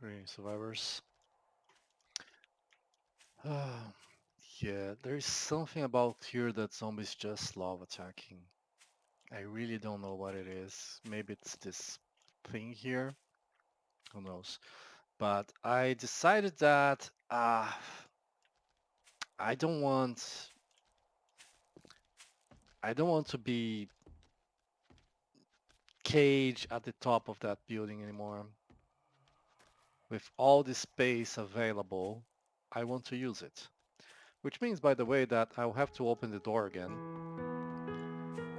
Green survivors. Yeah, there is something about here that zombies just love attacking. I really don't know what it is. Maybe it's this thing here. Who knows? But I decided that I don't want I don't want to be caged at the top of that building anymore. With all the space available, I want to use it. Which means, by the way, that I'll have to open the door again.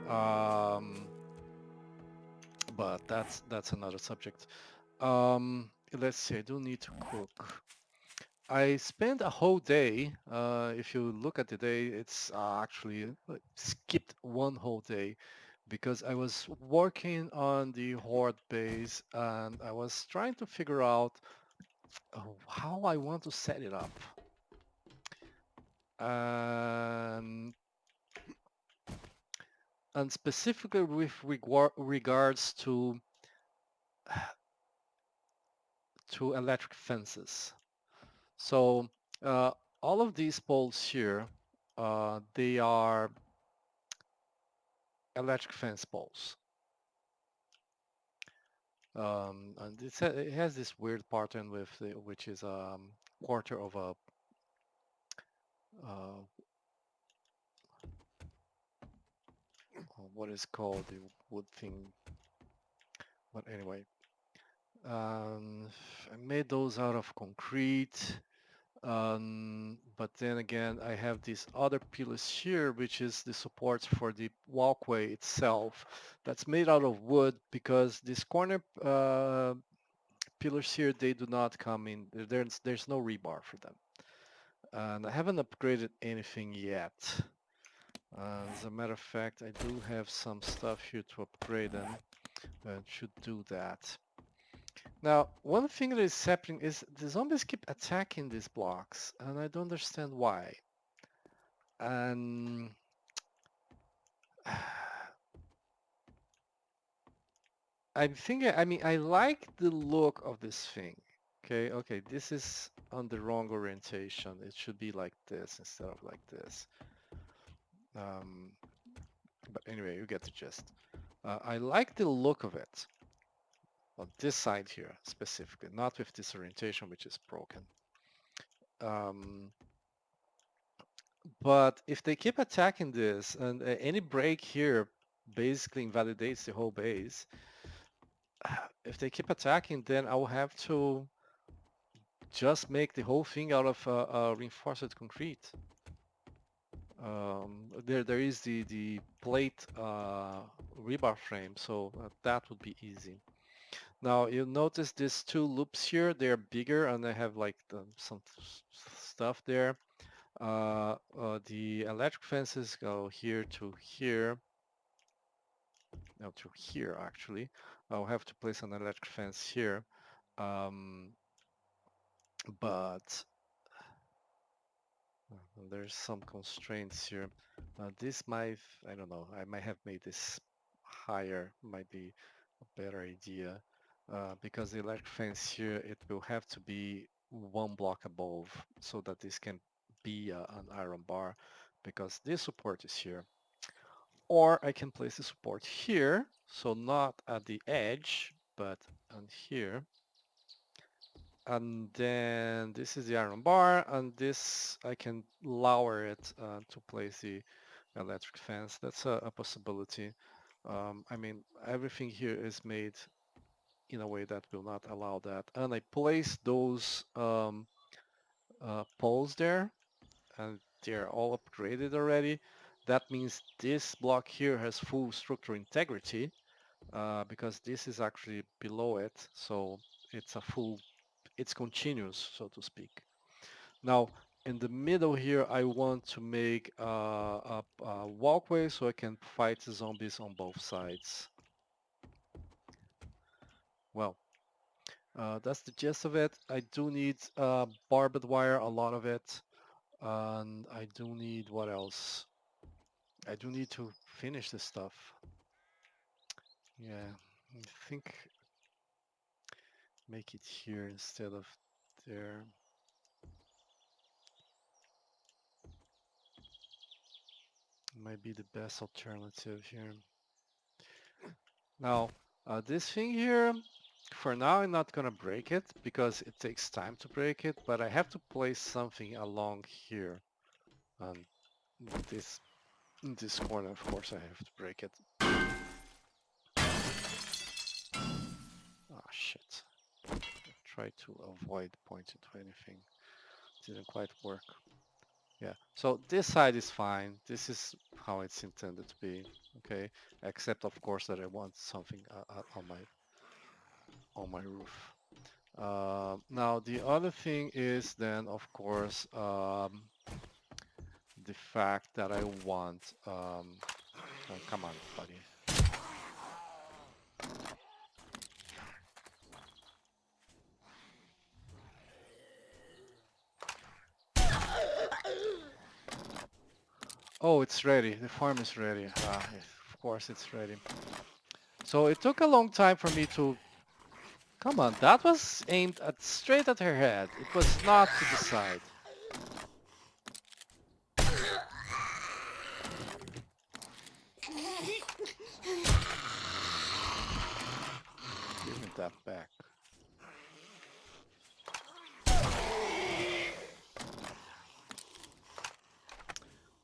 Um, but that's another subject. Let's see, I do need to cook. I spent a whole day. If you look at the day, it's actually skipped one whole day because I was working on the horde base and I was trying to figure out how I want to set it up. Um, and specifically with regards to electric fences. So uh, all of these poles here, they are electric fence poles. And it has this weird pattern with which is quarter of a uh, what is called the wood thing. But anyway, um, I made those out of concrete. But then again, I have these other pillars here, which is the supports for the walkway itself. That's made out of wood because these corner pillars here, they do not come in. There's no rebar for them. And I haven't upgraded anything yet. As a matter of fact, I do have some stuff here to upgrade them and should do that. Now, one thing that is happening is the zombies keep attacking these blocks, and I don't understand why. And I'm thinking, I mean, I like the look of this thing. Okay, this is on the wrong orientation. It should be like this instead of like this. Um, but anyway, you get the gist. I like the look of it on this side here specifically, not with this orientation, which is broken. Um, but if they keep attacking this and any break here basically invalidates the whole base, if they keep attacking, then I'll have to just make the whole thing out of reinforced concrete. There is the plate rebar frame, so that would be easy. Now you notice these two loops here, they're bigger and they have like some stuff there. The electric fences go here to here, no, to here actually. I'll have to place an electric fence here. Um, but there's some constraints here. This might, I don't know, I might have made this higher, might be a better idea. Because the electric fence here, it will have to be one block above so that this can be an iron bar because this support is here. Or I can place the support here, so not at the edge, but on here. And then this is the iron bar, and this I can lower it to place the electric fence. That's a possibility. I mean, everything here is made in a way that will not allow that. And I place those poles there, and they're all upgraded already. That means this block here has full structural integrity because this is actually below it, so it's a full, it's continuous, so to speak. Now, in the middle here, I want to make a walkway so I can fight the zombies on both sides. Well, that's the gist of it. I do need barbed wire, a lot of it. And I do need, what else? I do need to finish this stuff. Yeah, I think make it here instead of there. Might be the best alternative here. Now, this thing here, for now I'm not gonna break it because it takes time to break it, but I have to place something along here. And this in this corner, of course, I have to break it. Ah, shit. Try to avoid pointing to anything. Didn't quite work. Yeah, so this side is fine. This is how it's intended to be, okay? Except, of course, that I want something on my roof. Now, the other thing is then, of course, the fact that I want... oh, come on, buddy. Oh, it's ready. The farm is ready. Ah, yes, of course it's ready. So it took a long time for me to... Come on, that was aimed at straight at her head. It was not to the side. Give me that back.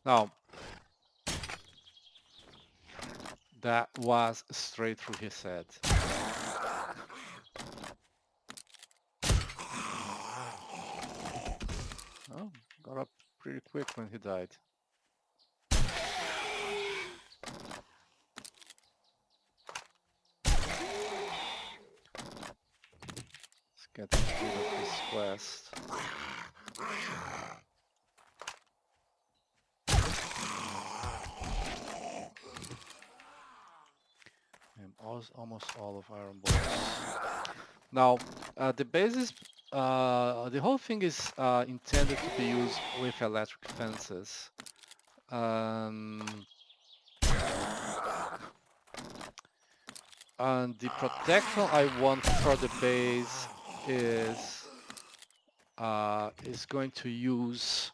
Now, that was straight through his head. Oh, got up pretty quick when he died. Let's get rid of this quest. And almost all of Iron Balls. Now, the basis, the whole thing is intended to be used with electric fences. And the protection I want for the base is going to use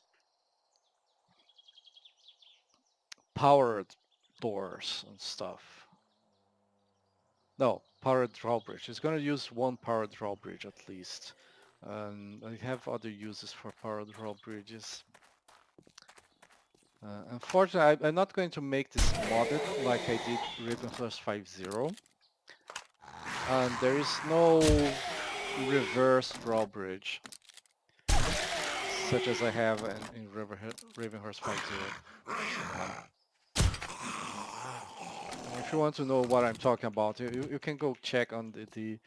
powered doors and stuff. No, powered drawbridge. It's going to use one powered drawbridge at least. I have other uses for powered drawbridges. Unfortunately, I'm not going to make this modded like I did Ravenhearst 5.0. And there is no reverse drawbridge, such as I have in Ravenhearst 5.0. If you want to know what I'm talking about, you can go check on the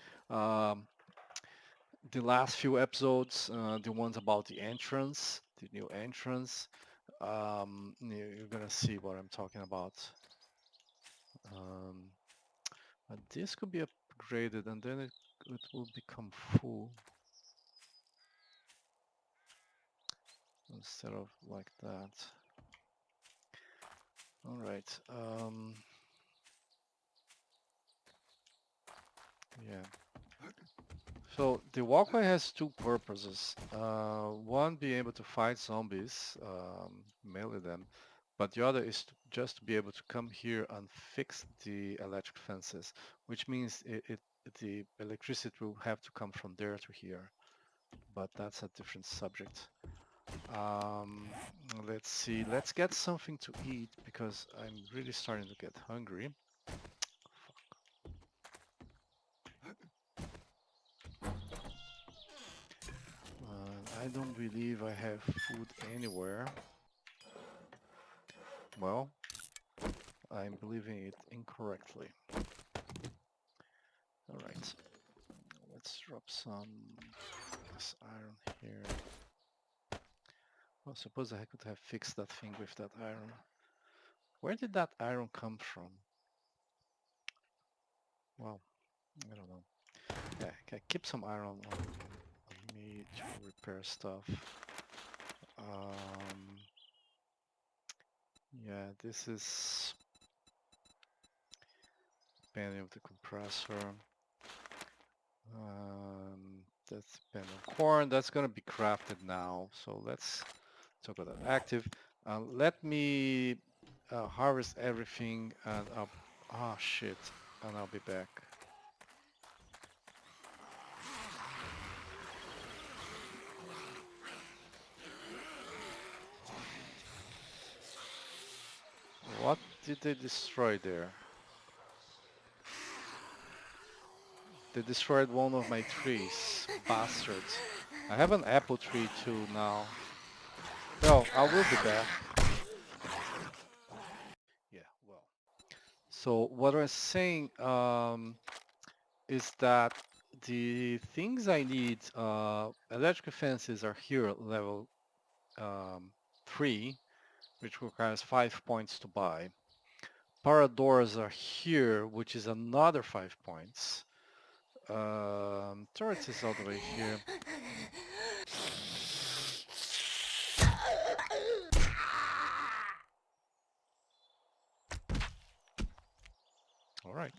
last few episodes, the ones about the entrance, the new entrance. You're gonna see what I'm talking about. Um, this could be upgraded and then it will become full instead of like that. All right. Yeah. So the walkway has two purposes. One, being able to fight zombies, melee them, but the other is just to be able to come here and fix the electric fences, which means the electricity will have to come from there to here, but that's a different subject. Let's see, let's get something to eat because I'm really starting to get hungry. I don't believe I have food anywhere. Well, I'm believing it incorrectly. Alright, let's drop some this iron here. Well, suppose I could have fixed that thing with that iron. Where did that iron come from? Well, I don't know. Yeah, okay, keep some iron on me to repair stuff. Yeah, this is panel of the compressor. That's depend on corn. That's gonna be crafted now. So let's talk about that. Active. Let me harvest everything and ah shit, and I'll be back. What did they destroy there? They destroyed one of my trees. Bastards. I have an apple tree too now. Well, I will be back. Yeah, well. So what I was saying is that the things I need, electrical fences are here at level um, 3, which requires 5 points to buy. Power doors are here, which is another 5 points. Turrets is all the way here. All right.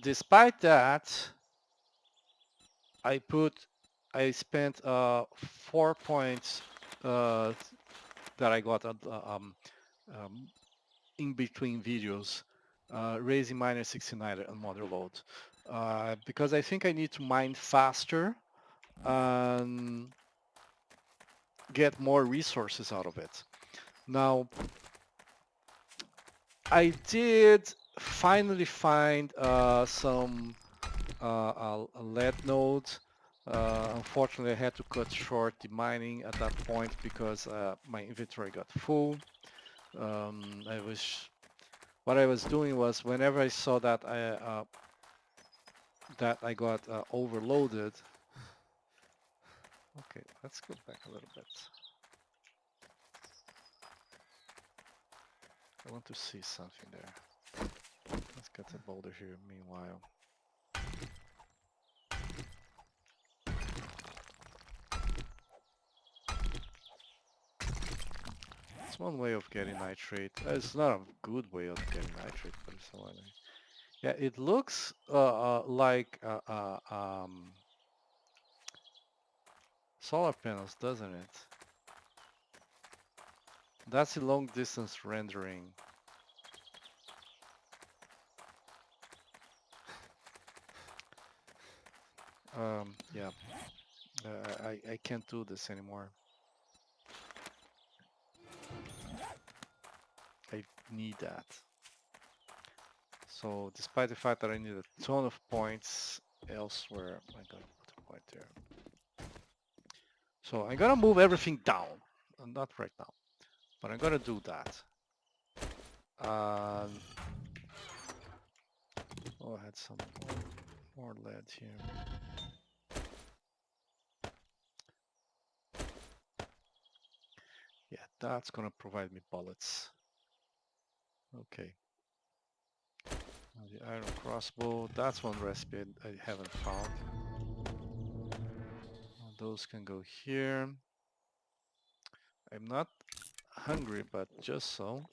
Despite that, I put, I spent 4 points uh, that I got um, in between videos, raising miner 69 and mother load, because I think I need to mine faster and get more resources out of it. Now, I did finally find some a lead node. Unfortunately, I had to cut short the mining at that point because my inventory got full. I was What I was doing was whenever I saw that I got overloaded. Okay, let's go back a little bit. I want to see something there. Let's get a boulder here meanwhile. It's one way of getting nitrate. It's not a good way of getting nitrate, but it's one way. Yeah, it looks like solar panels, doesn't it? That's a long distance rendering. Yeah, I can't do this anymore. I need that. So despite the fact that I need a ton of points elsewhere, I'm gonna put a point there. So I'm gonna move everything down. Not right now, but I'm gonna do that. Um, oh, I had some more lead here. Yeah, that's gonna provide me bullets. Okay. Now the iron crossbow, that's one recipe I haven't found. Those can go here. I'm not hungry, but just so.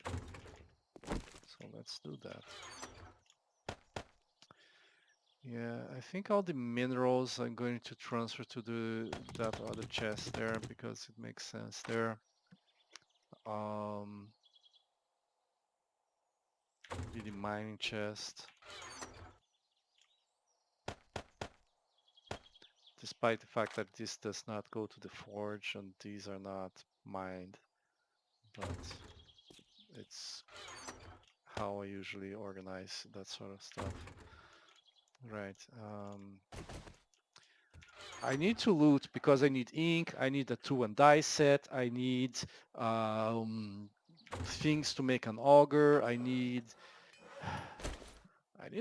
So let's do that. Yeah, I think all the minerals I'm going to transfer to that other chest there because it makes sense there. Um, the mining chest. Despite the fact that this does not go to the forge and these are not mined, but it's how I usually organize that sort of stuff. Right. I need to loot because I need ink, I need a tool and die set, I need um, things to make an auger, I need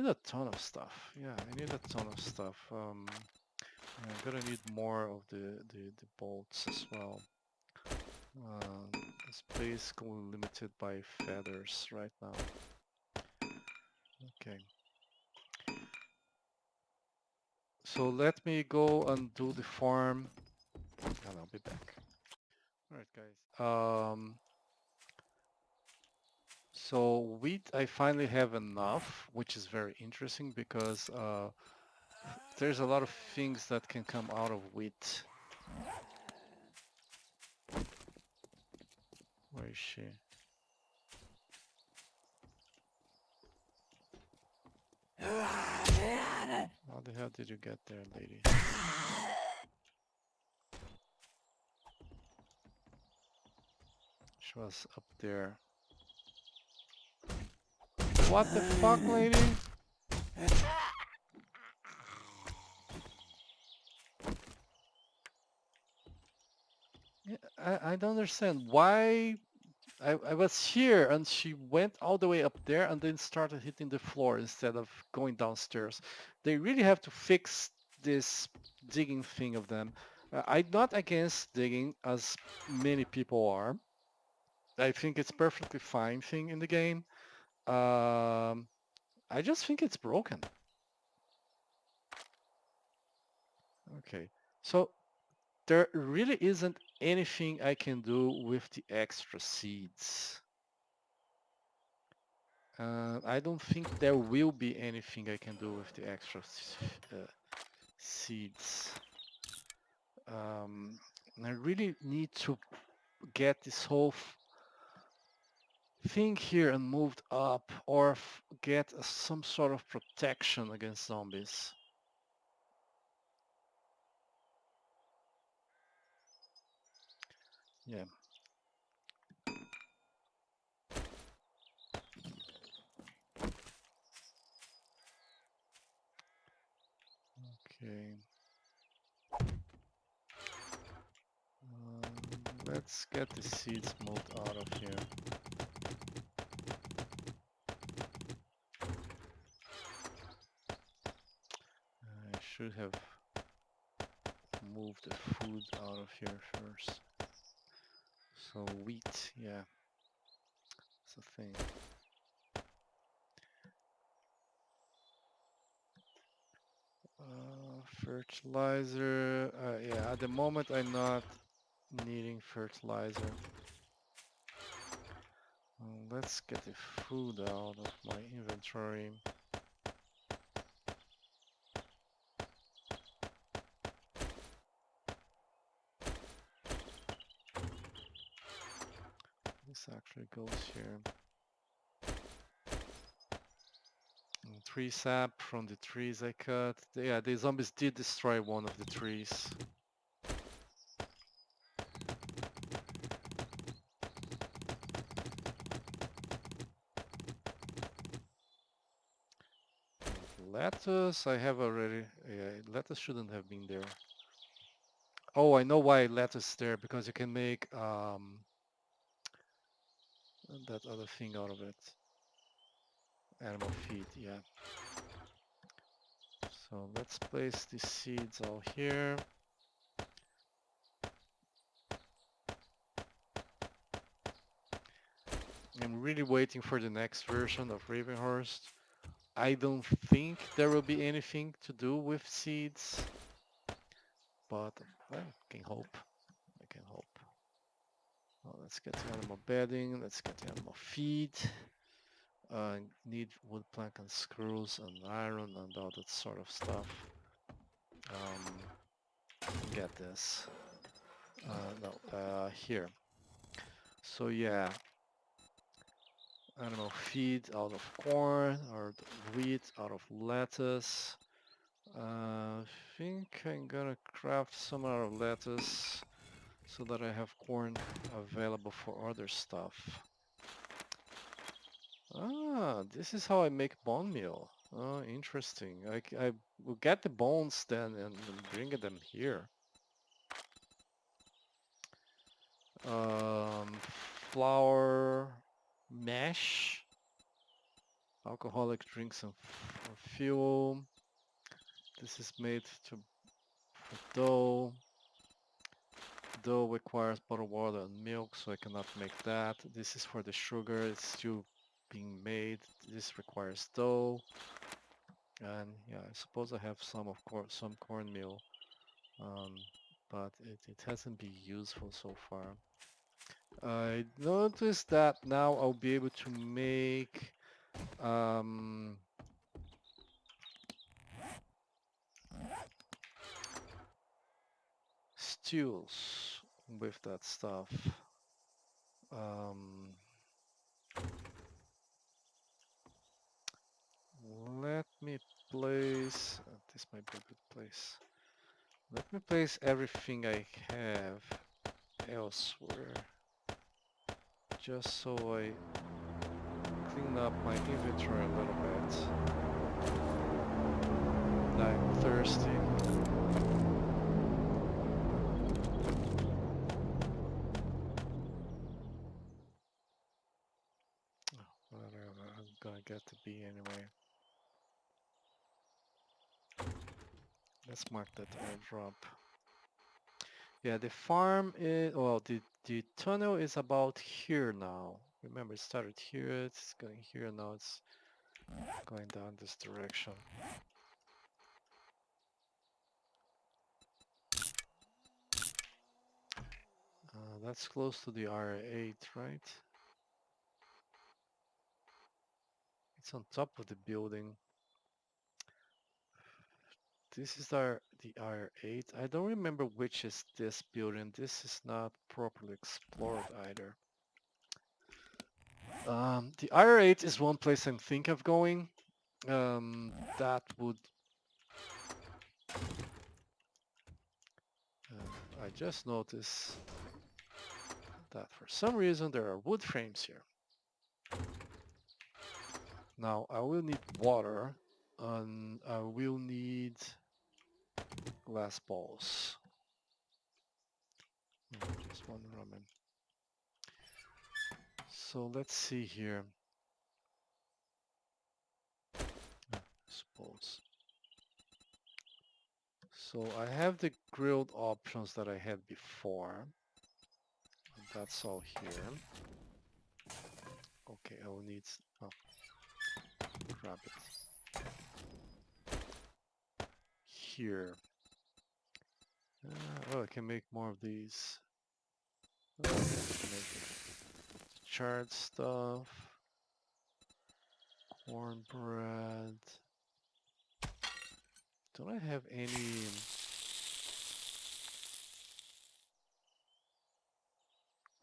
a ton of stuff. Yeah, I need a ton of stuff. I'm gonna need more of the bolts as well. This place is limited by feathers right now. Okay. So let me go and do the farm and I'll be back. Alright guys. So wheat, I finally have enough, which is very interesting because there's a lot of things that can come out of wheat. Where is she? How the hell did you get there, lady? She was up there. What the fuck, lady? Yeah, I don't understand why I was here and she went all the way up there and then started hitting the floor instead of going downstairs. They really have to fix this digging thing of them. I'm not against digging as many people are. I think it's perfectly fine thing in the game. Um, I just think it's broken. Okay, so there really isn't anything I can do with the extra seeds. I don't think there will be anything I can do with the extra seeds. I really need to get this whole thing here and moved up or get some sort of protection against zombies. Yeah. Okay. Let's get the seeds moved out of here. I should have moved the food out of here first. So wheat, yeah, it's a thing. Fertilizer, yeah, at the moment I'm not needing fertilizer. Let's get the food out of my inventory. This actually goes here. Tree sap from the trees I cut. Yeah, the zombies did destroy one of the trees. Lettuce, I have already. Yeah, lettuce shouldn't have been there. Oh, I know why lettuce is there, because you can make that other thing out of it. Animal feed, yeah. So let's place the seeds all here. I'm really waiting for the next version of Ravenhearst. I don't think there will be anything to do with seeds, but I can hope. I can hope. Well, let's get the animal bedding. Let's get the animal feed. Need wood plank and screws and iron and all that sort of stuff. Get this. No, here. So yeah, animal feed out of corn or wheat out of lettuce. I think I'm gonna craft some out of lettuce so that I have corn available for other stuff. Ah, this is how I make bone meal. Oh, interesting. I will get the bones then and bring them here. Um, Flour, mash, alcoholic drinks and fuel. This is made for dough. Dough requires bottled water and milk, so I cannot make that. This is for the sugar. It's still being made. This requires dough. And yeah, I suppose I have some cornmeal, um, but it hasn't been useful so far. I noticed that now I'll be able to make um, stews with that stuff. Um, let me place, this might be a good place. Let me place everything I have elsewhere, just so I clean up my inventory a little bit. I'm thirsty. Whatever, I'm gonna get the bee anyway. Let's mark that airdrop. Yeah, the farm is, well, the tunnel is about here now. Remember, it started here, it's going here, now it's going down this direction. That's close to the R8, right? It's on top of the building. This is the R8. I don't remember which is this building. This is not properly explored either. The R8 is one place I'm thinking of going. That would... I just noticed that for some reason there are wood frames here. Now I will need water, and I will need glass balls. Just one ramen. So let's see here. Suppose. So I have the grilled options that I had before. That's all here. Okay, I will need... oh, grab it. Here. Oh, I can make more of these. Oh, I can make charred stuff. Cornbread. Don't I have any...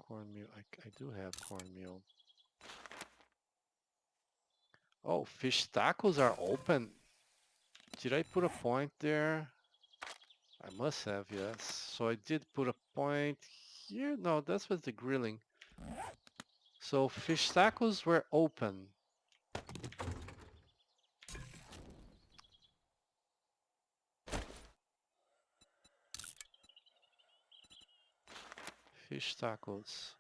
cornmeal? I do have cornmeal. Oh, fish tacos are open. Did I put a point there? I must have, yes. So I did put a point here. No, that was the grilling. So fish tacos were open. Fish tacos.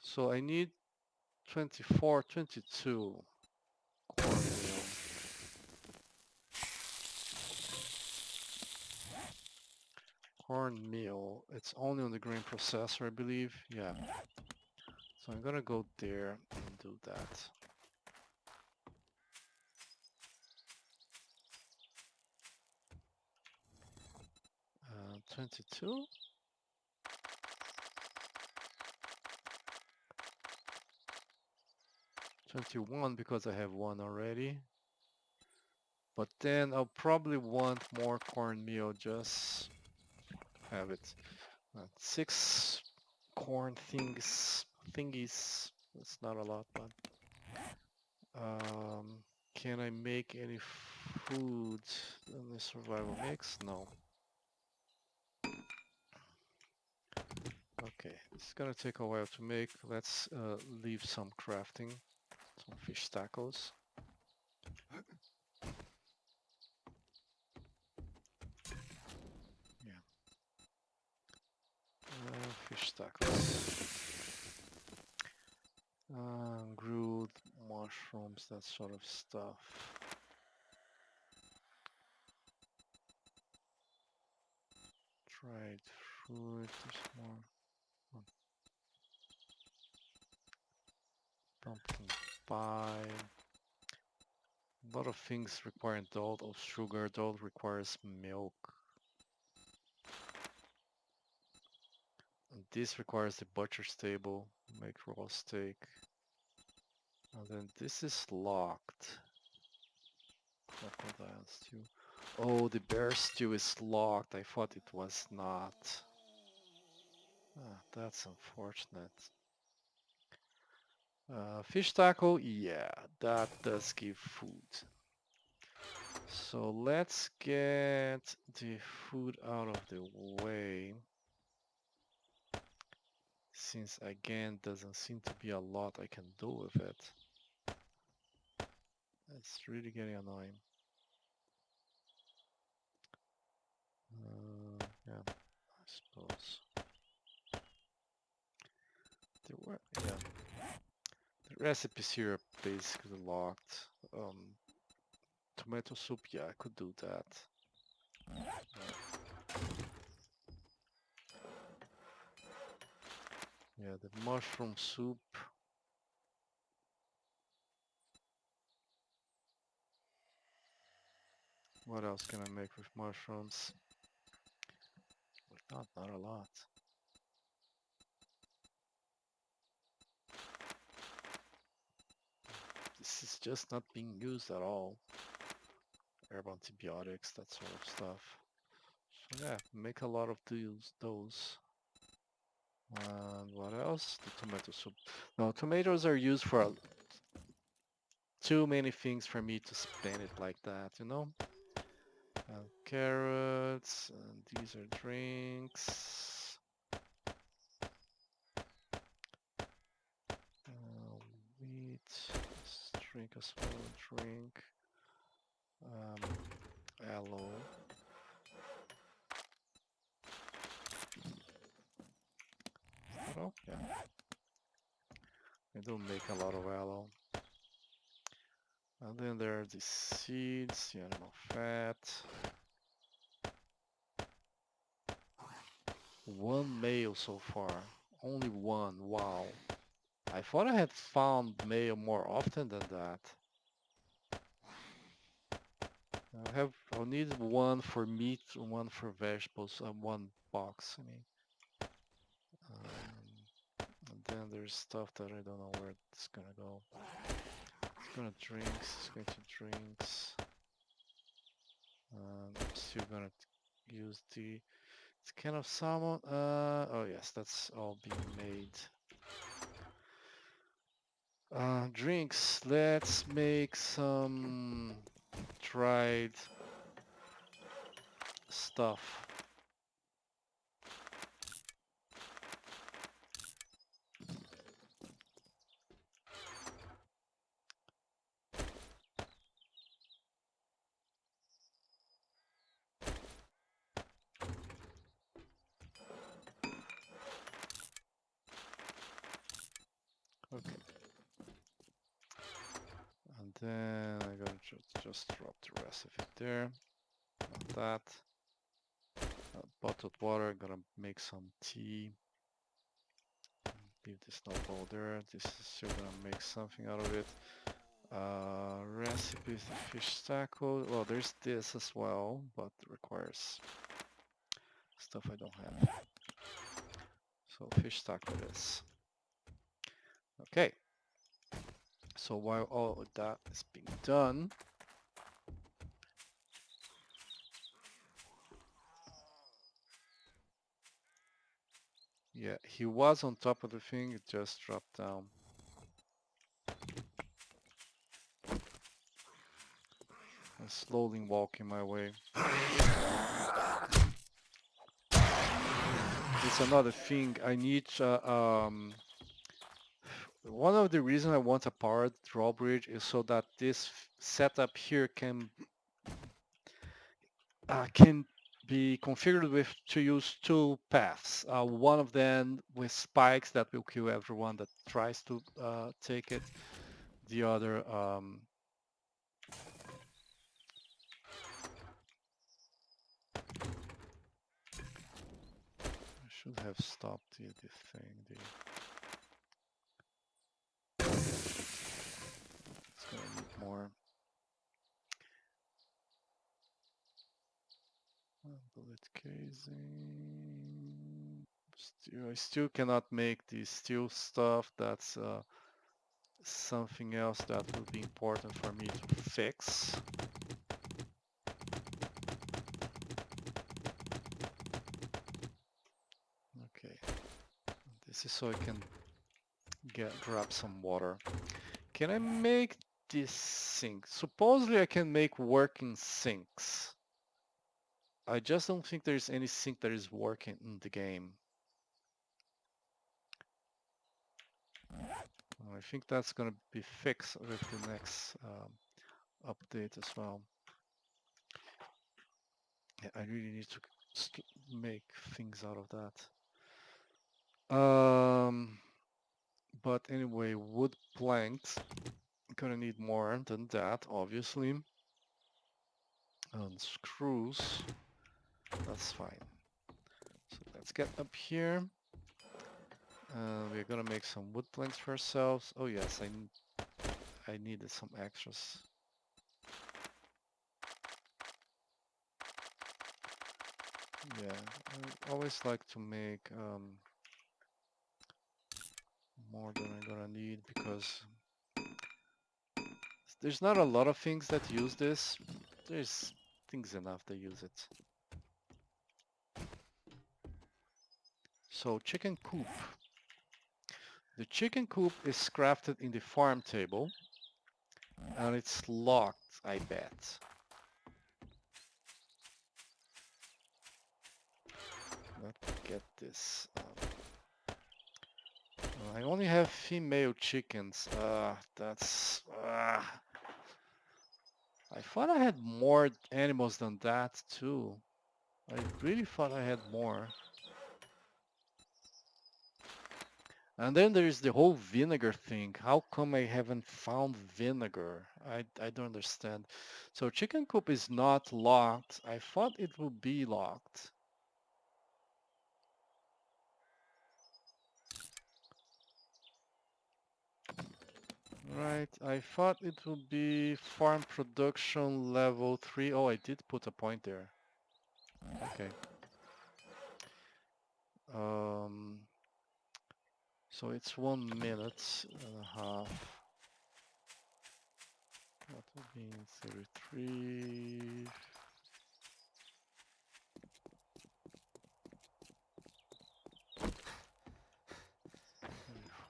So I need 24, 22 cornmeal. Cornmeal. It's only on the grain processor, I believe. Yeah. So I'm gonna go there and do that. 22. 21 because I have one already. But then I'll probably want more cornmeal, just have it. 6 corn thingies. That's not a lot, but can I make any food in the survival mix? No. Okay, it's gonna take a while to make. Let's leave some crafting, some fish tacos. Yeah, fish tacos. Grilled mushrooms, that sort of stuff. Dried fruit, there's more. Pumpkin pie. A lot of things require dough of sugar. Dough requires milk. this requires the butcher's table. Make raw steak. And then this is locked. Crocodile stew. Oh, the bear stew is locked. I thought it was not. Ah, that's unfortunate. Fish taco, yeah, that does give food. So let's get the food out of the way. Since again, doesn't seem to be a lot I can do with it. It's really getting annoying. Yeah, I suppose. Yeah. The recipes here are basically locked. Tomato soup, yeah, I could do that. Yeah, the mushroom soup. What else can I make with mushrooms? Not a lot. This is just not being used at all. Herb antibiotics, that sort of stuff. So yeah, make a lot of those. And what else? The tomato soup. No, tomatoes are used for too many things for me to spend it like that, you know? Carrots, and these are drinks. Wheat, let's drink as well, drink. Aloe. Oh, yeah. I don't make a lot of aloe. And then there are the seeds, the animal fat. One male so far. Only one, wow. I thought I had found male more often than that. I'll need one for meat, one for vegetables, one box, I mean. And then there's stuff that I don't know where it's gonna go. It's gonna drinks, it's going to drinks. I'm still gonna use the can of salmon. Oh yes, that's all being made. Drinks. Let's make some dried stuff. Okay. And then I'm gonna just drop the rest of it there. Like that. Bottled water. Gonna make some tea. Leave this snowball there. This is still gonna make something out of it. Recipes, fish taco. Well, there's this as well, but it requires stuff I don't have. So fish taco it is. Okay. So while all of that is being done, yeah, he was on top of the thing, it just dropped down. I'm slowly walking my way. It's another thing I need. One of the reasons I want a powered drawbridge is so that this setup here can be configured with to use two paths. One of them with spikes that will kill everyone that tries to take it. The other I should have stopped the thing. It's gonna need more. Bullet casing. I still cannot make the steel stuff. That's something else that will be important for me to fix. Okay, this is so I can grab some water. Can I make this sink? Supposedly I can make working sinks. I just don't think there's any sink that is working in the game. I think that's gonna be fixed with the next update as well. Yeah, I really need to make things out of that. But anyway, wood planks. Gonna need more than that, obviously. And screws. That's fine. So let's get up here. We're gonna make some wood planks for ourselves. Oh yes, I needed some extras. Yeah, I always like to make more than I'm gonna need because there's not a lot of things that use this. There's things enough that use it. So chicken coop. The chicken coop is crafted in the farm table and it's locked, I bet. Let's get this. I only have female chickens. That's... I thought I had more animals than that too. I really thought I had more. And then there is the whole vinegar thing. How come I haven't found vinegar? I don't understand. So chicken coop is not locked. I thought it would be locked. Right, I thought it would be farm production level 3. Oh, I did put a point there. Okay. Um, so it's 1 minute and a half. That would be 33.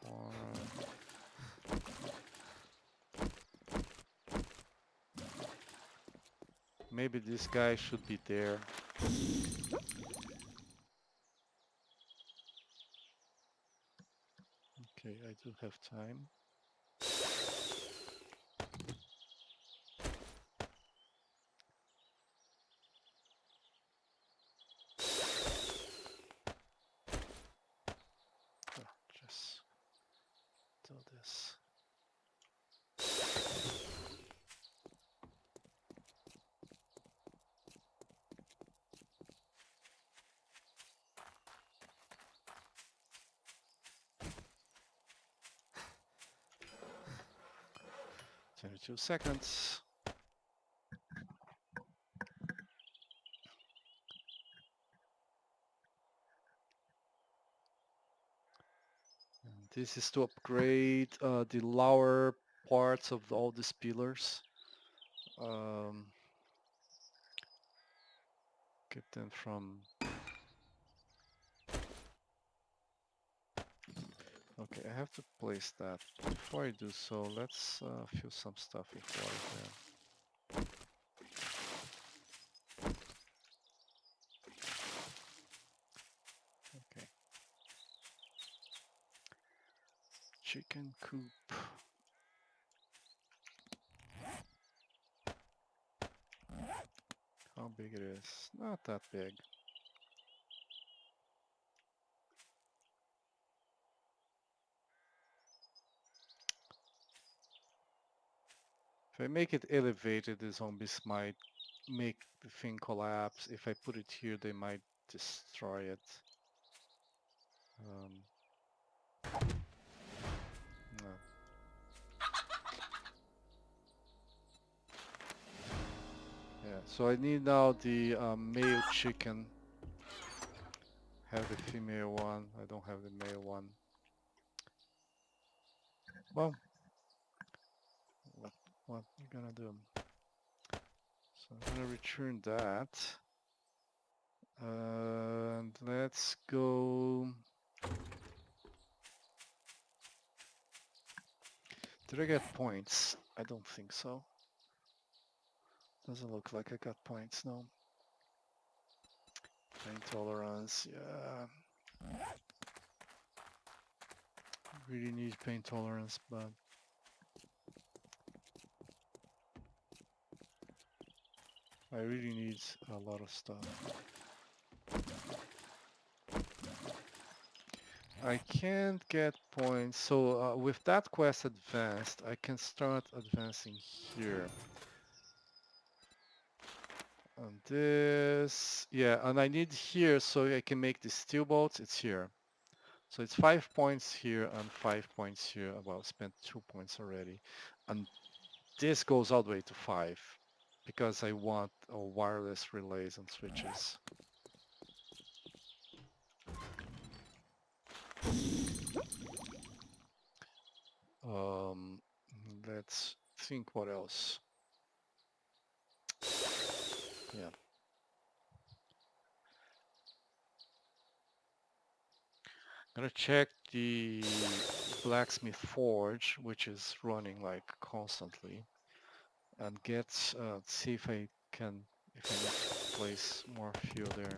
34. Maybe this guy should be there. Okay, I do have time. Just do this. Two seconds. And this is to upgrade the lower parts of all these pillars. Get them from... Okay, I have to place that. Before I do so, let's fill some stuff with water there. Okay. Chicken coop. How big it is? Not that big. If I make it elevated, the zombies might make the thing collapse. If I put it here, they might destroy it. No. Yeah, so I need now the male chicken have the female one. I don't have the male one. Well, what what you gonna do? So I'm gonna return that. And let's go. Did I get points? I don't think so. Doesn't look like I got points, no. Pain tolerance, yeah. Really need pain tolerance, but I really need a lot of stuff. I can't get points, so with that quest advanced, I can start advancing here. On this, yeah, and I need here so I can make the steel bolts, it's here. So it's 5 points here and 5 points here. Well, spent 2 points already. And this goes all the way to 5 because I want wireless relays and switches. Um, let's think what else. Yeah. Gonna check the blacksmith forge, which is running like constantly, and get see if I can place more fuel there.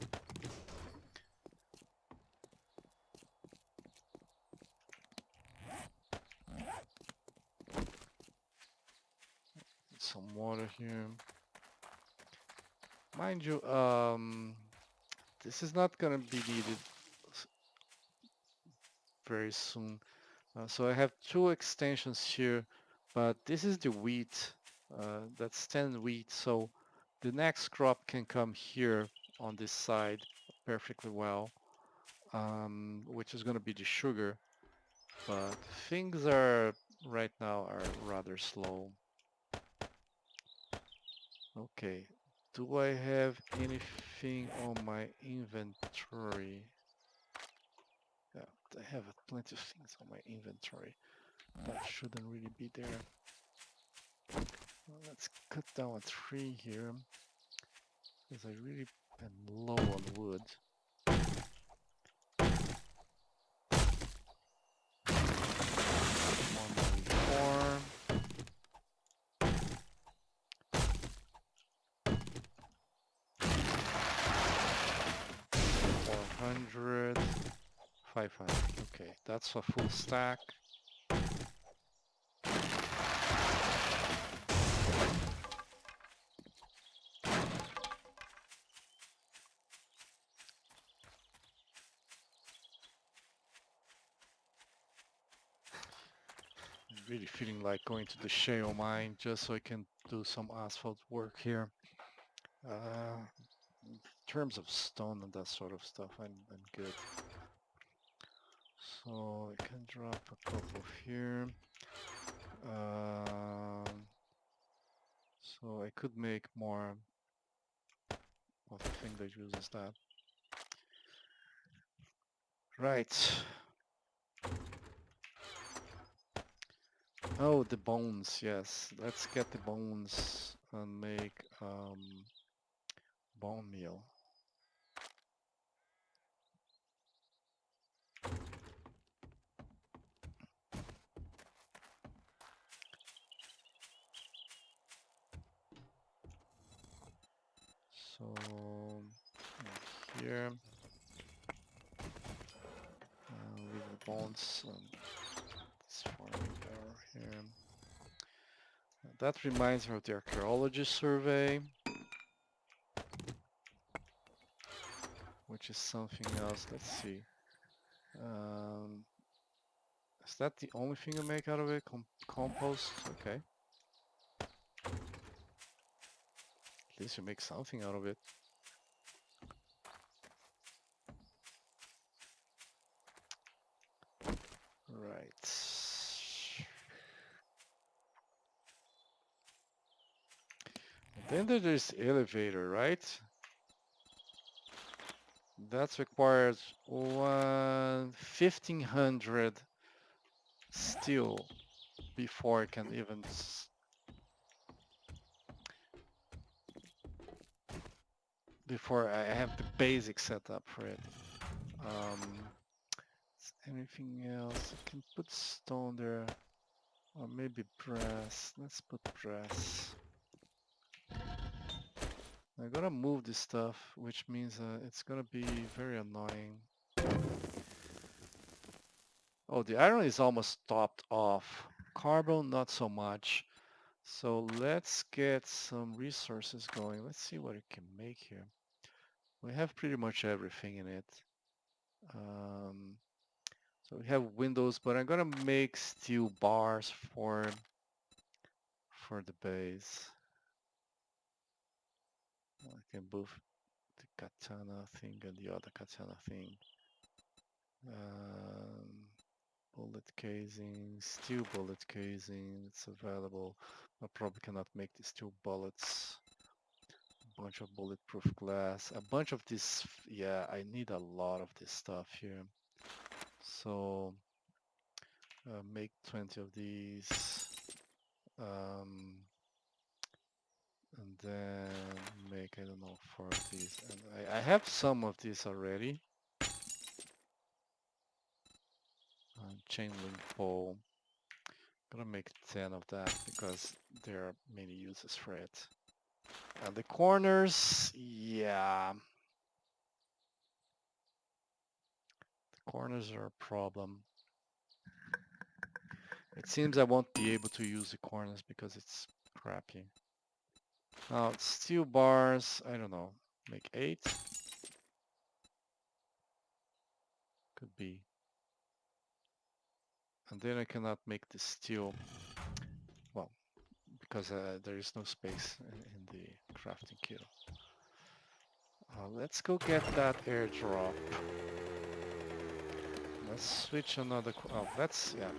Some water here. Mind you, this is not gonna be needed very soon. So I have 2 extensions here, but this is the wheat. That's 10 wheat, so the next crop can come here on this side perfectly well, which is gonna be the sugar. But things are right now are rather slow. Okay, do I have anything on my inventory? Yeah, I have plenty of things on my inventory. That shouldn't really be there. Well, let's cut down a tree here, because I really am low on wood. 194. 400. 500. Okay, that's a full stack. Really feeling like going to the shale mine just so I can do some asphalt work here. In terms of stone and that sort of stuff, I'm good. So I can drop a couple here. So I could make more of the thing that uses that. Right. Oh, the bones, yes. Let's get the bones and make bone meal. So here, leave the bones and this farming barrel here. That reminds me of the archaeology survey, which is something else. Let's see. Is that the only thing you make out of it? Compost? Okay. At least you make something out of it. Right. Then there's elevator, right? That requires 1,500 steel before I can even before I have the basic setup for it. Um, Anything else? I can put stone there, or maybe brass. Let's put brass. I gotta move this stuff, which means it's gonna be very annoying. Oh, the iron is almost topped off. Carbon, not so much. So let's get some resources going. Let's see what we can make here. We have pretty much everything in it. Um, so we have windows, but I'm gonna make steel bars for the base. I can move the katana thing and the other katana thing. Um, bullet casing, steel bullet casing, it's available. I probably cannot make the steel bullets. A bunch of bulletproof glass, a bunch of this. Yeah, I need a lot of this stuff here. So make 20 of these. Um, and then make, I don't know, 4 of these. And I have some of these already. Chain link pole. Gonna make 10 of that because there are many uses for it. And the corners, yeah. The corners are a problem. It seems I won't be able to use the corners because it's crappy. Now, steel bars, I don't know, make 8? Could be. And then I cannot make the steel, well, because there is no space in the crafting kit. Let's go get that airdrop. Let's switch another, oh, that's, yeah.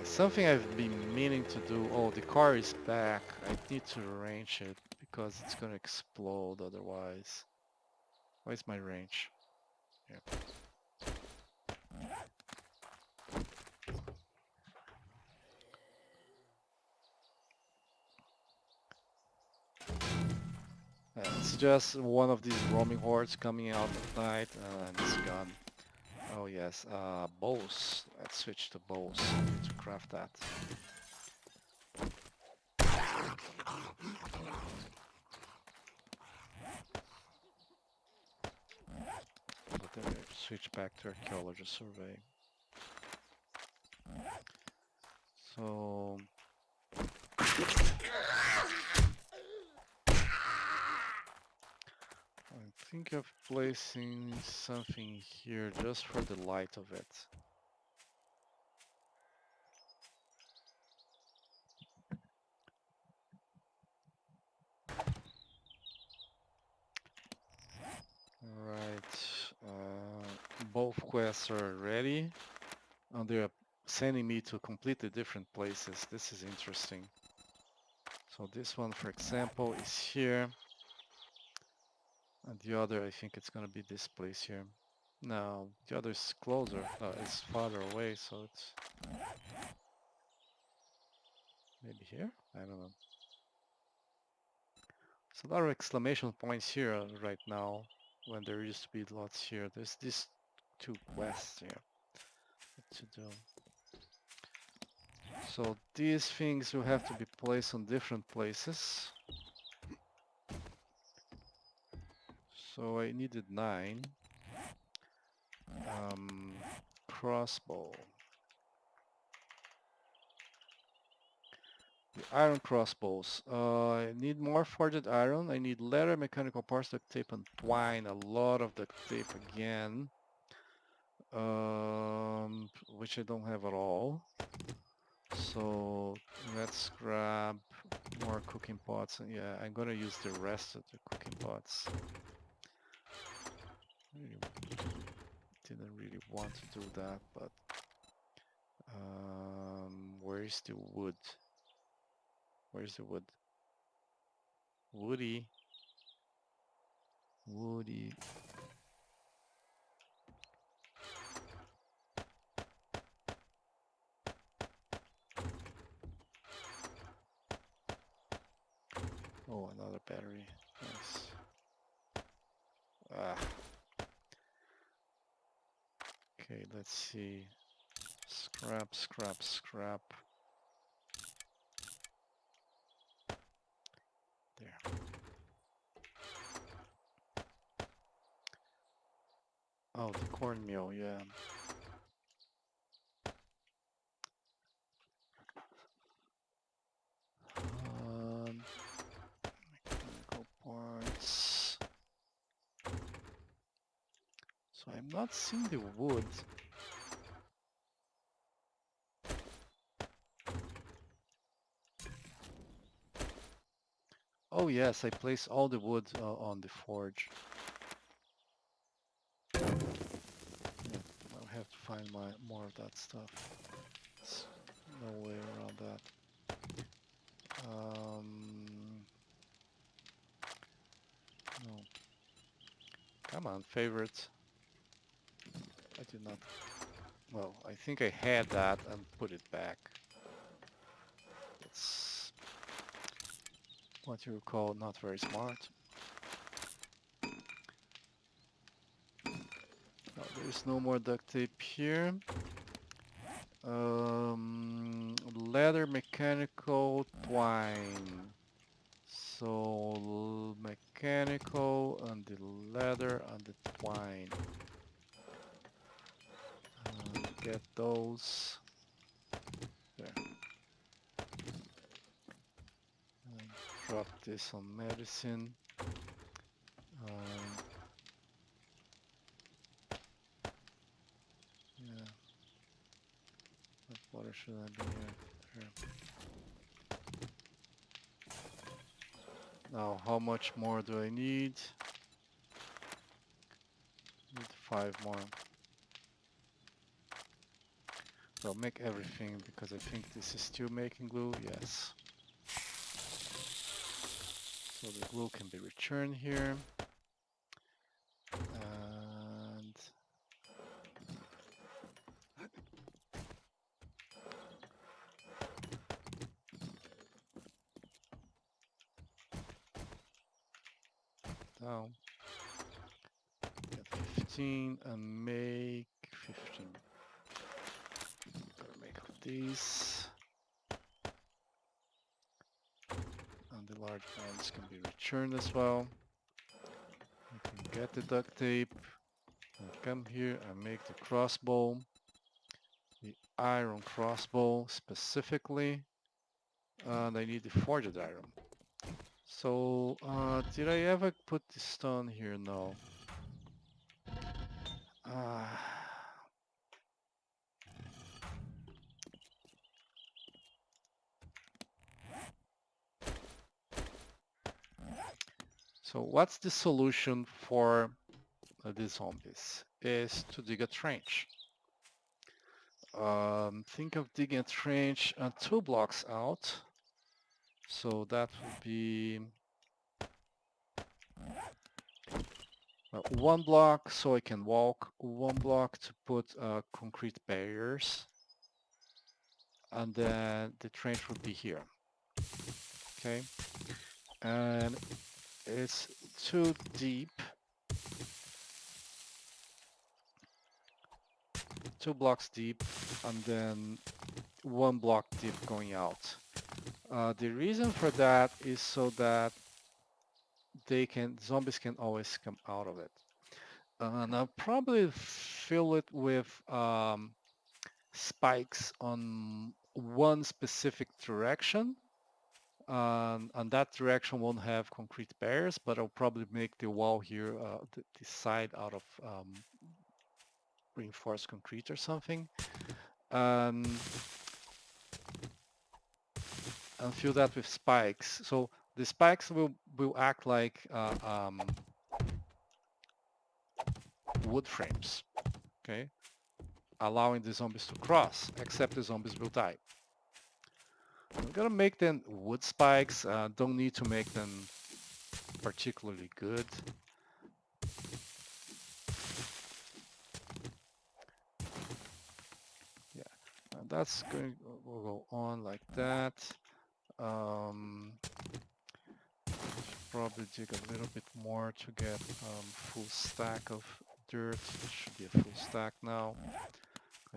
Something I've been meaning to do, oh, the car is back. I need to arrange it because it's gonna explode otherwise. Where's my range? Yeah. It's just one of these roaming hordes coming out at night and it's gone. Oh yes, bows. Let's switch to bows. I need to craft that. But then we switch back to archaeology survey. So I think of placing something here just for the light of it. Alright, both quests are ready and they're sending me to completely different places. This is interesting. So this one, for example, is here. And the other, I think it's gonna be this place here. No, the other is closer. It's farther away, so it's maybe here? I don't know. There's a lot of exclamation points here right now when there used to be lots here. There's these 2 quests here to do. So these things will have to be placed on different places. So I needed 9. Crossbow. The iron crossbows. I need more forged iron. I need leather, mechanical parts, duct tape, and twine. A lot of duct tape again. Which I don't have at all. So let's grab more cooking pots. Yeah, I'm gonna use the rest of the cooking pots. Didn't really want to do that, but where is the wood? Where's the wood? Woody. Woody. Oh, another battery. Nice. Ah. Okay, let's see. Scrap, scrap, scrap. There. Oh, the cornmeal, yeah. Mechanical parts. So I'm not seeing the wood. Oh yes, I placed all the wood on the forge. Yeah, I'll have to find more of that stuff. There's no way around that. No. Come on, favorite. I did not. Well, I think I had that and put it back. That's what you call not very smart. No, there's no more duct tape here. Leather mechanical twine. So mechanical and the leather and the twine. Get those. There. Drop this on medicine. Yeah. What water should I be here? There. Now, how much more do I need? Need 5 more. So make everything because I think this is still making glue. Yes. So the glue can be returned here. And down. Get 15 and make 15. Gotta make of these. And the large ones can be returned as well. You can get the duct tape and come here and make the crossbow. The iron crossbow specifically. And I need the forged iron. So, did I ever put the stone here? No. Uh, so what's the solution for the zombies? Is to dig a trench. Think of digging a trench 2 blocks out. So that would be 1 block so I can walk, 1 block to put concrete barriers, and then the trench would be here. Okay, and it's too deep. 2 blocks deep, and then 1 block deep going out. The reason for that is so that zombies can always come out of it. And I'll probably fill it with spikes on one specific direction. And that direction won't have concrete barriers, but I'll probably make the wall here, the side out of reinforced concrete or something. And fill that with spikes. So the spikes will act like wood frames, okay? Allowing the zombies to cross, except the zombies will die. I'm gonna make them wood spikes. Don't need to make them particularly good. And that's going will go on like that. Um, Probably dig a little bit more to get full stack of dirt. It should be a full stack now.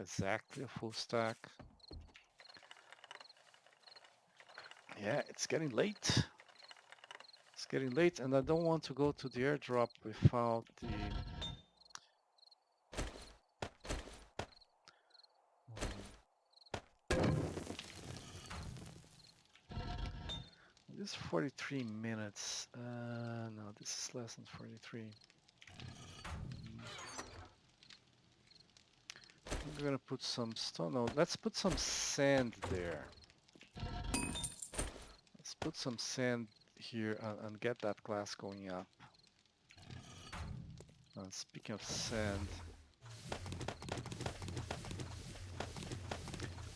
Exactly a full stack. Yeah, it's getting late. It's getting late, and I don't want to go to the airdrop without the... This is 43 minutes. No, this is less than 43. I'm gonna put some stone. No, let's put some sand there. Let's put some sand here and get that glass going up. Speaking of sand,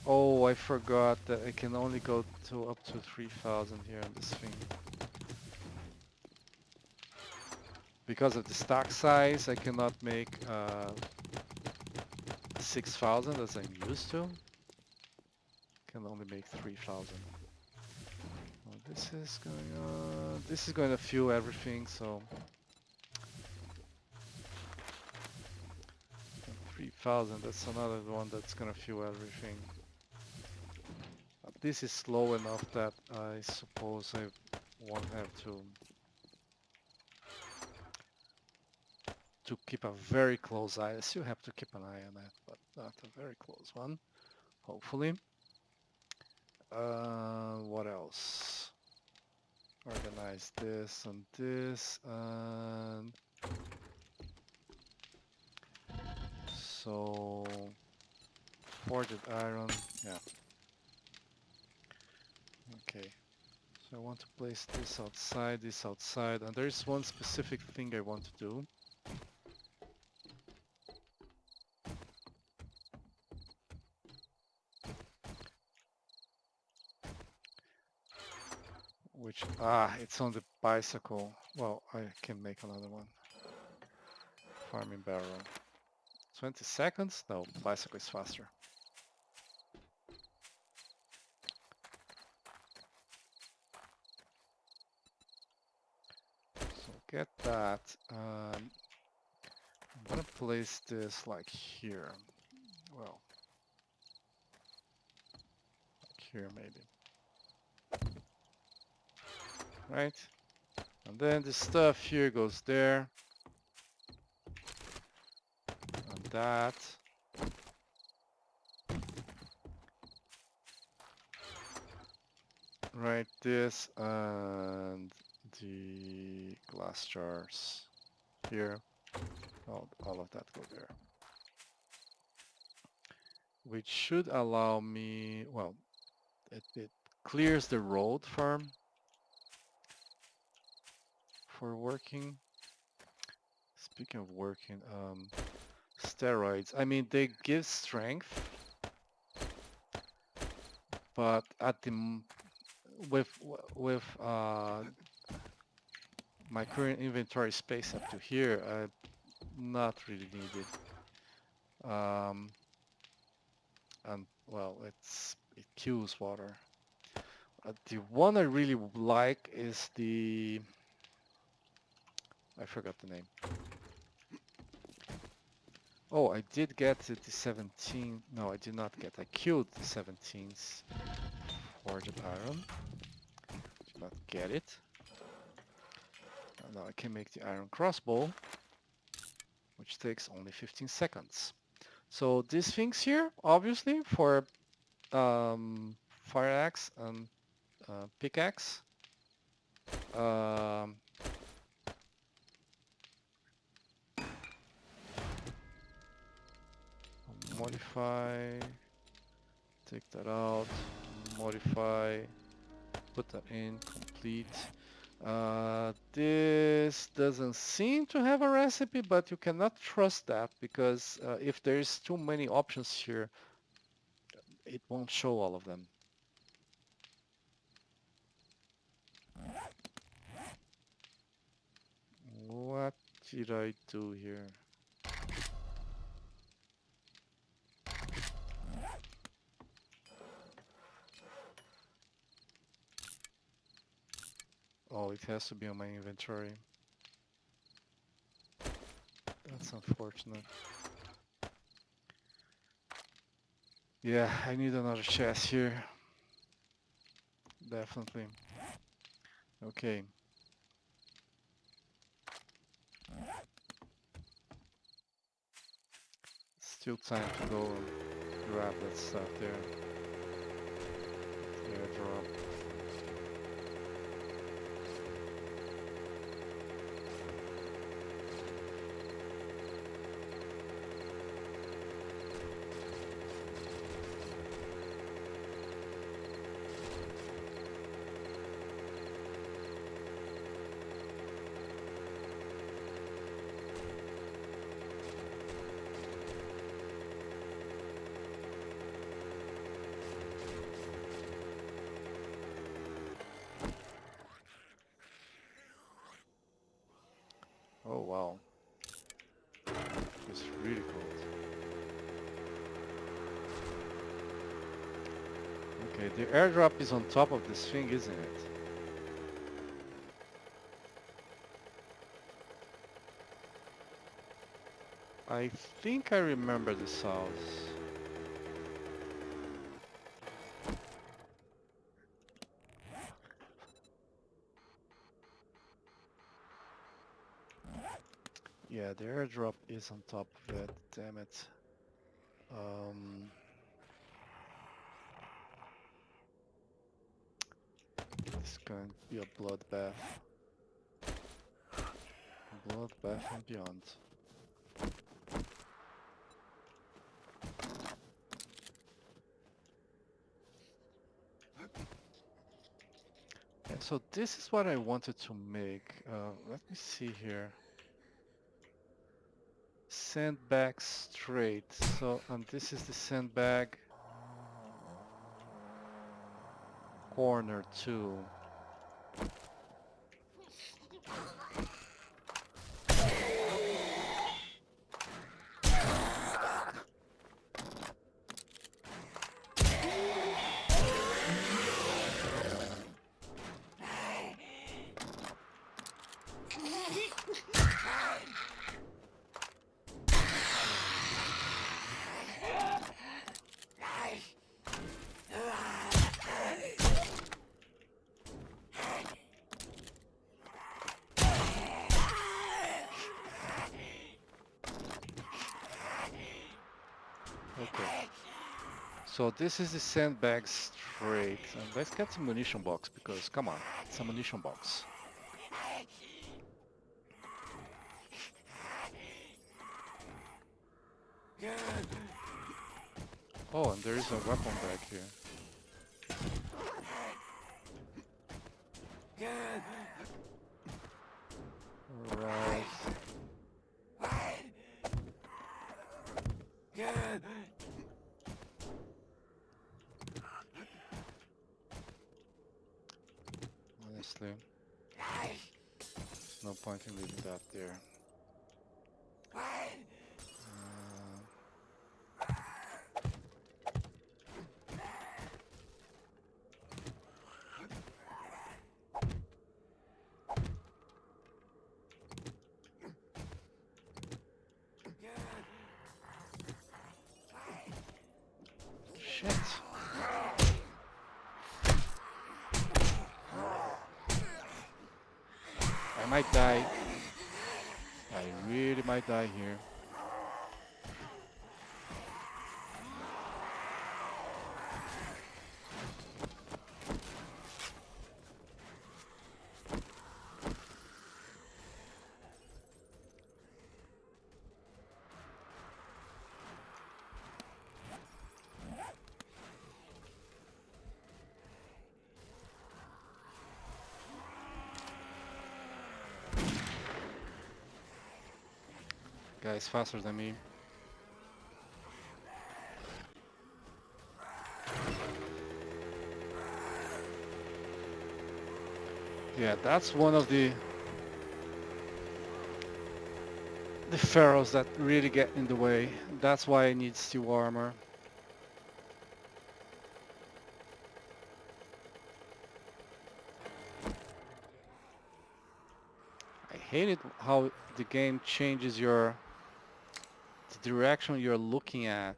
oh, I forgot that I can only go to up to 3,000 here on this thing. Because of the stack size, I cannot make 6,000 as I'm used to. Can only make 3,000. Oh, this is going on. This is going to fuel everything, so 3,000. That's another one that's going to fuel everything. This is slow enough that I suppose I won't have to keep a very close eye. I still have to keep an eye on that, but not a very close one, hopefully. What else? Organize this and this, and so forged iron, yeah. Okay, so I want to place this outside, and there's one specific thing I want to do. Which, it's on the bicycle. Well, I can make another one. Farming barrel. 20 seconds? No, bicycle is faster. So get that. I'm gonna place this like here. Well, like here maybe. Right? And then the stuff here goes there. And that. Right, this and the glass jars here. All of that go there. Which should allow me, well, it clears the road for working. Speaking of working, steroids. I mean, they give strength, but at the with my current inventory space up to here, not really needed. And well, it kills water. The one I really like is the... I forgot the name. Oh, I did get the 17. No, I did not get. I killed the 17th forged iron. Did not get it. Now I can make the iron crossbow, which takes only 15 seconds. So these things here, obviously, for fire axe and pickaxe. Um, Modify, take that out, modify, put that in, complete. This doesn't seem to have a recipe, but you cannot trust that because if there's too many options here, it won't show all of them. What did I do here? Oh, it has to be on my inventory. That's unfortunate. Yeah, I need another chest here. Definitely. Okay. Still time to go and grab that stuff there. Airdrop. Oh wow. It's really cold. Okay, the airdrop is on top of this thing, isn't it? I think I remember this house. Yeah, the airdrop is on top of it. Damn it. Um, it's going to be a bloodbath. Bloodbath and beyond. Yeah, so this is what I wanted to make. Let me see here. Sandbag straight. So, and this is the sandbag corner too. Okay. So this is the sandbag straight. And let's get some munition box because come on, it's a munition box. Oh, and there is a weapon back here. Right. Honestly, no point in leaving that there. Shit. I might die. I really might die here. Guy's faster than me. Yeah, that's one of the pharaohs that really get in the way. That's why I need steel armor. hate it how the game changes the direction you're looking at.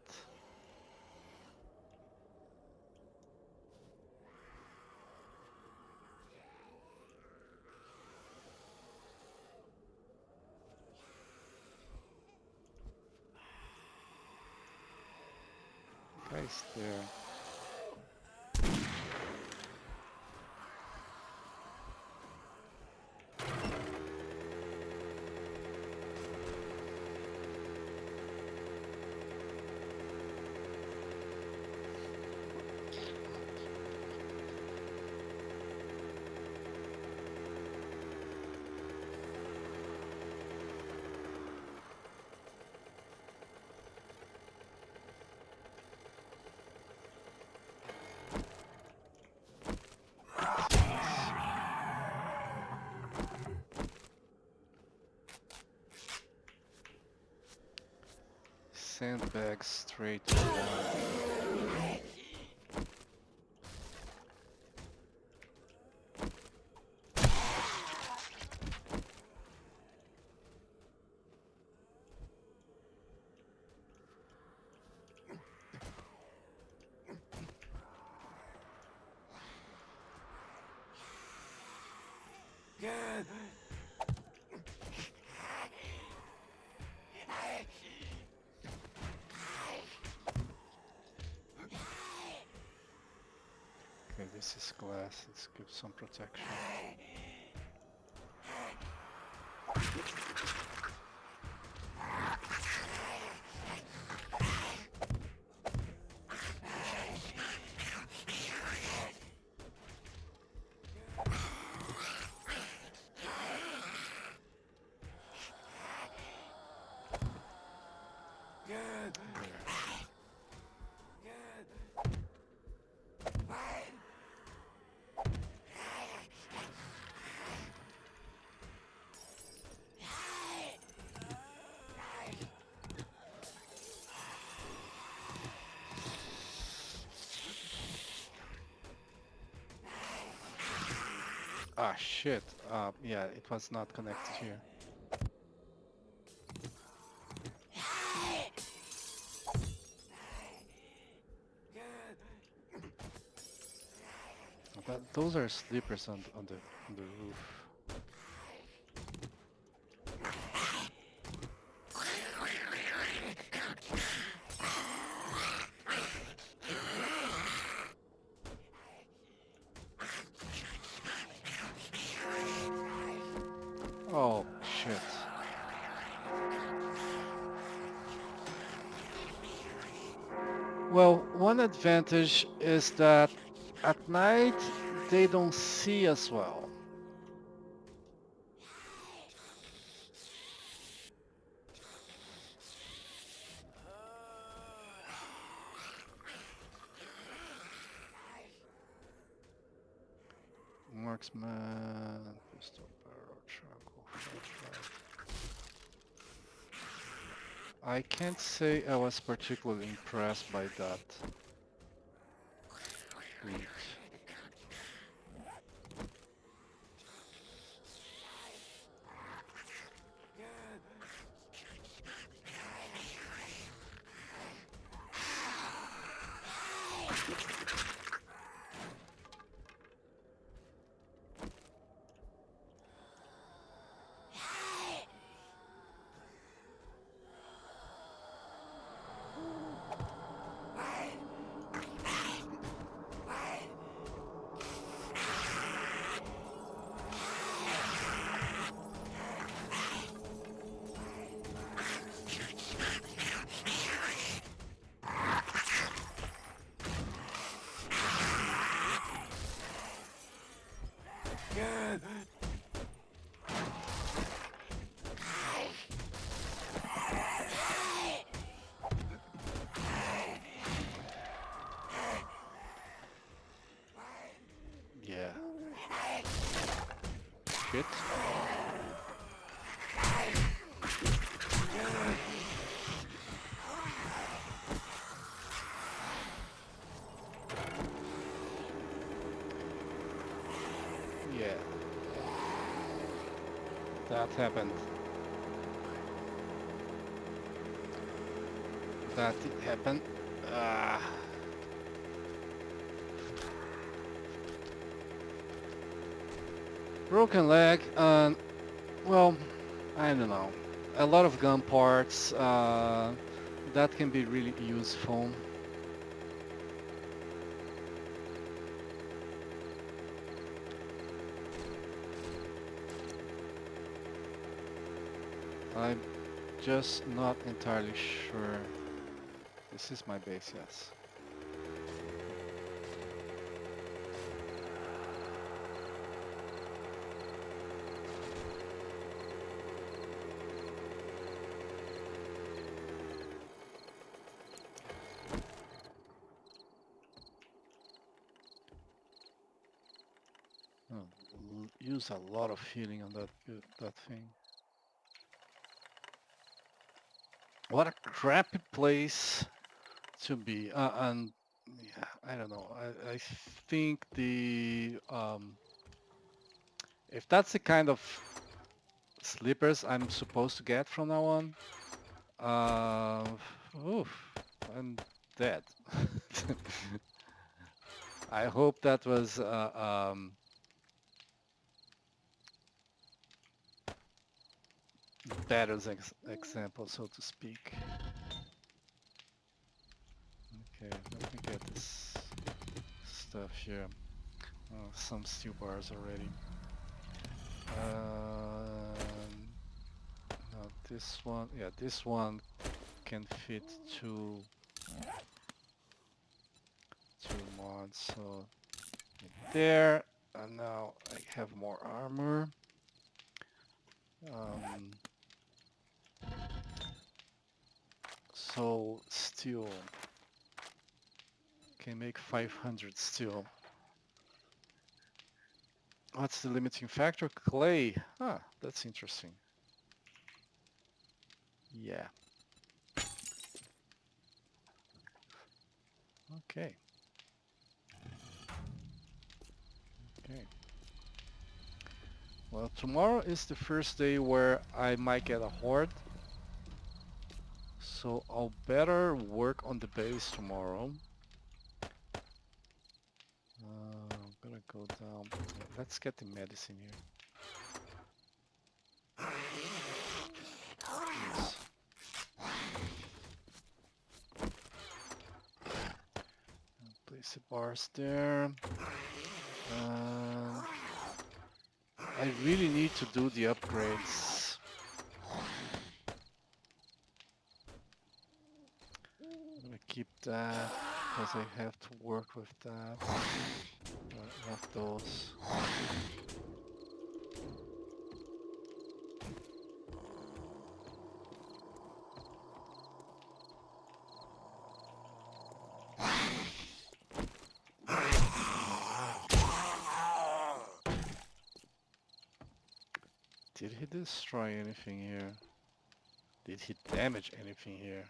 Guys there. Sandbag straight down. Okay, this is glass. Let's give some protection. Ah, shit. Yeah, it was not connected here. Those are sleepers on the roof. Oh, shit. Well, one advantage is that at night they don't see as well. Marksman, pistol barrel, charcoal, flashlight. I can't say I was particularly impressed by that loot. Yeah. Shit. Yeah. That happened. That did happen. Ah. Broken leg and, well, I don't know. A lot of gun parts. That can be really useful. I'm just not entirely sure. This is my base, yes. Oh, use a lot of healing on that thing. What a crappy place to be. And yeah, I don't know. I think if that's the kind of slippers I'm supposed to get from now on, uh, oof, I'm dead. I hope that was better example, so to speak. Okay, let me get this stuff here. Some steel bars already. No, this one, yeah, this one can fit two mods, so there. And now I have more armor. Um, so steel can make 500 steel. What's the limiting factor? Clay. Ah, that's interesting. Yeah. Okay. Okay. Well, tomorrow is the first day where I might get a horde. So I'll better work on the base tomorrow. I'm gonna go down. Let's get the medicine here. Yes. Place the bars there. I really need to do the upgrades. I'm gonna keep that because I have to work with that. Not those. Did he destroy anything here? Did he damage anything here?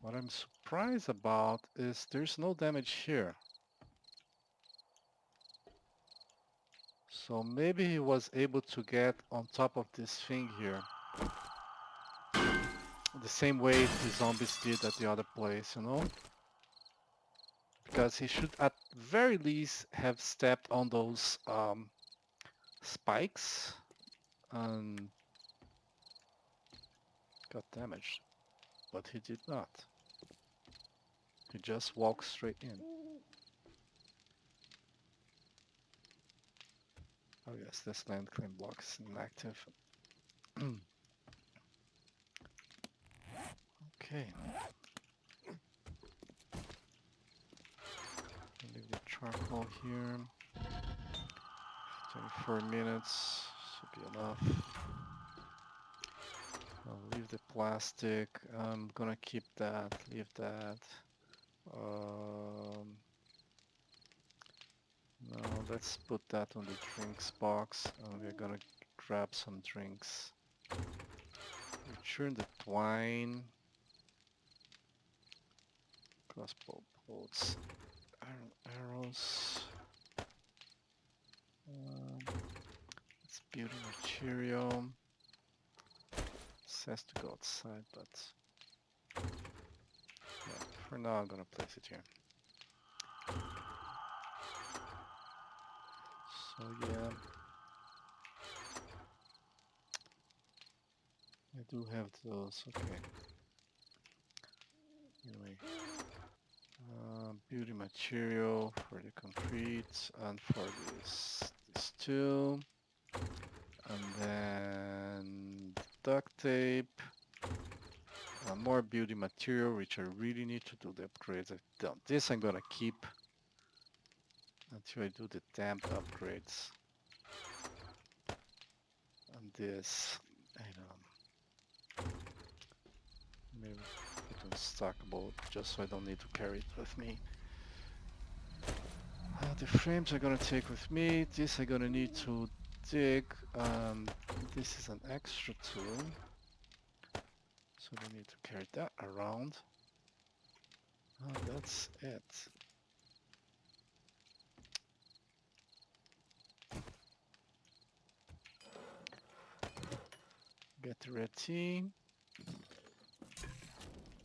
What I'm surprised about is there's no damage here. So maybe he was able to get on top of this thing here. The same way the zombies did at the other place, you know? Because he should at very least have stepped on those spikes and got damaged. But he did not. He just walked straight in. Oh yes, this land claim block is inactive. Okay. Leave the charcoal here. 24 minutes should be enough. I'll leave the plastic. I'm gonna keep that, leave that. Now let's put that on the drinks box and we're gonna grab some drinks. Return the twine. Crossbow bolts. Iron arrows. It's beauty material. Says to go outside, but yeah, for now I'm gonna place it here. So yeah, I do have those. Okay. Anyway, beauty material for the concrete and for this too, and then duct tape. More beauty material, which I really need to do the upgrades. I've done this. I'm gonna keep until I do the damned upgrades. And this, I don't know, maybe put on stackable just so I don't need to carry it with me. The frames I'm gonna take with me. This I'm gonna need to dig. This is an extra tool, so I need to carry that around. That's it. Get the red tea.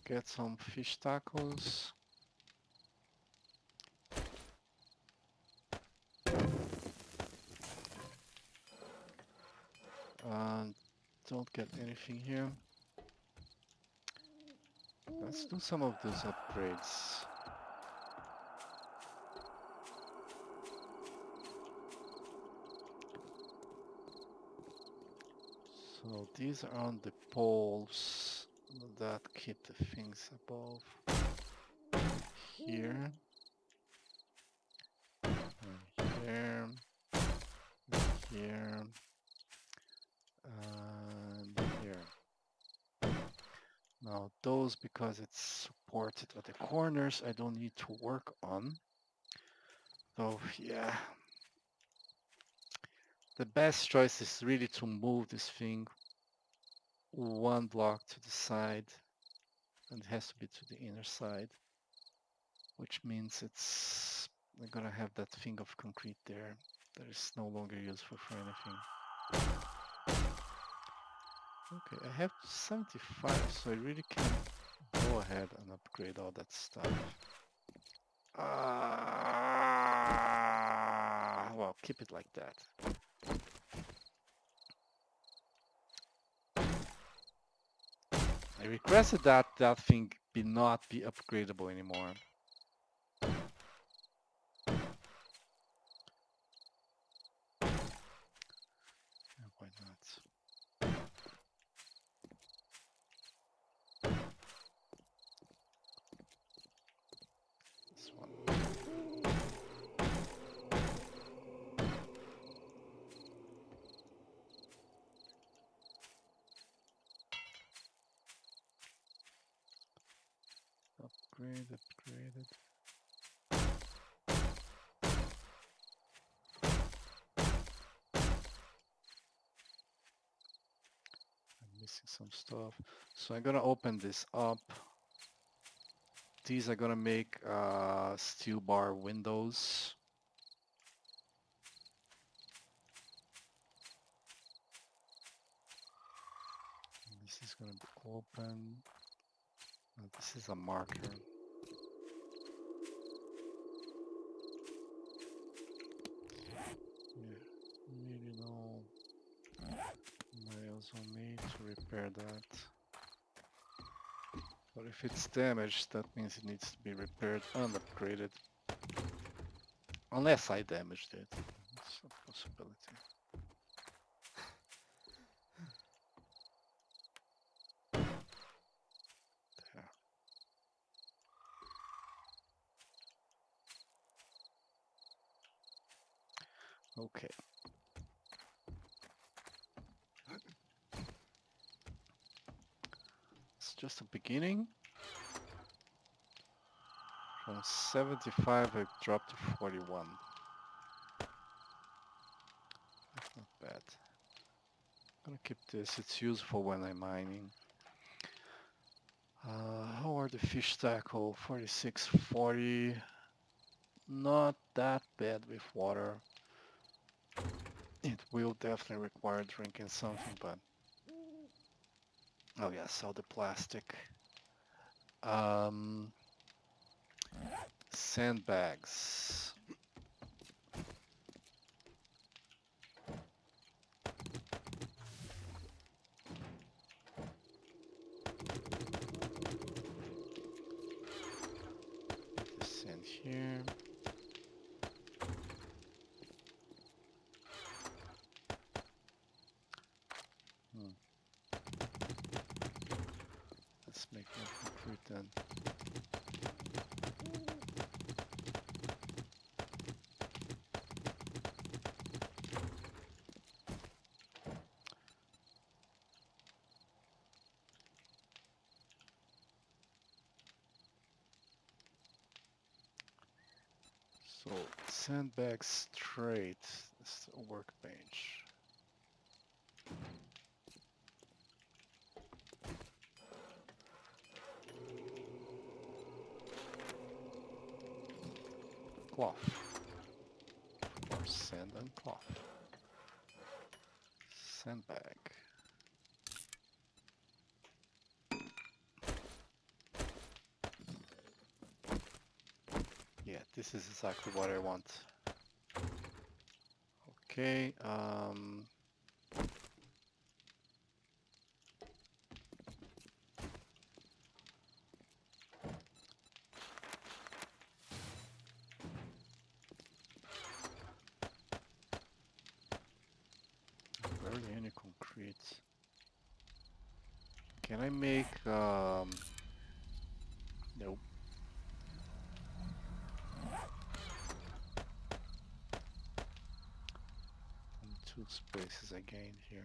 Get some fish tacos. Don't get anything here. Let's do some of those upgrades. So these are on the poles that keep the things above here, and here, and here, and here. Now those, because it's supported at the corners, I don't need to work on. So yeah, the best choice is really to move this thing one block to the side, and it has to be to the inner side, which means I'm gonna have that thing of concrete there that is no longer useful for anything. Okay, I have 75, so I really can go ahead and upgrade all that stuff. Well, keep it like that. I requested that that thing not be upgradable anymore. Why not? This one. Upgraded. I'm missing some stuff. So I'm gonna open this up. These are gonna make steel bar windows. This is gonna be open. This is a marker. Yeah, really no nails on me to repair that. But if it's damaged, that means it needs to be repaired and upgraded. Unless I damaged it. It's a possibility. There. Okay. It's just a beginning. From 75 I dropped to 41. That's not bad. gonna keep this. It's useful when I'm mining. How are the fish tackle? 46, 40. Not that bad with water. It will definitely require drinking something, but... Oh yeah, sell the plastic. Um, Sandbags. Put this in here. Hmm. Let's make more concrete then. So sandbags straight. This is a workbench. Cloth. Or sand and cloth. Sandbag. Yeah, this is exactly what I want. Okay, barely any concrete. Can I make, nope. And 2 spaces I gained here.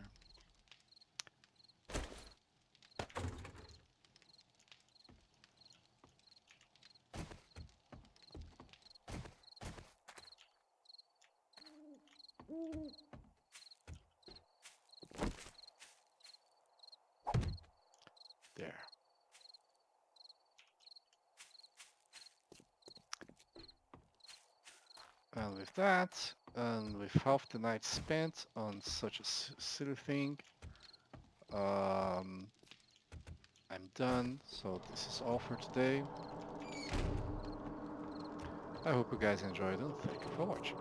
There. And with that, and with half the night spent on such a silly thing, um, I'm done. So this is all for today. I hope you guys enjoyed and thank you for watching.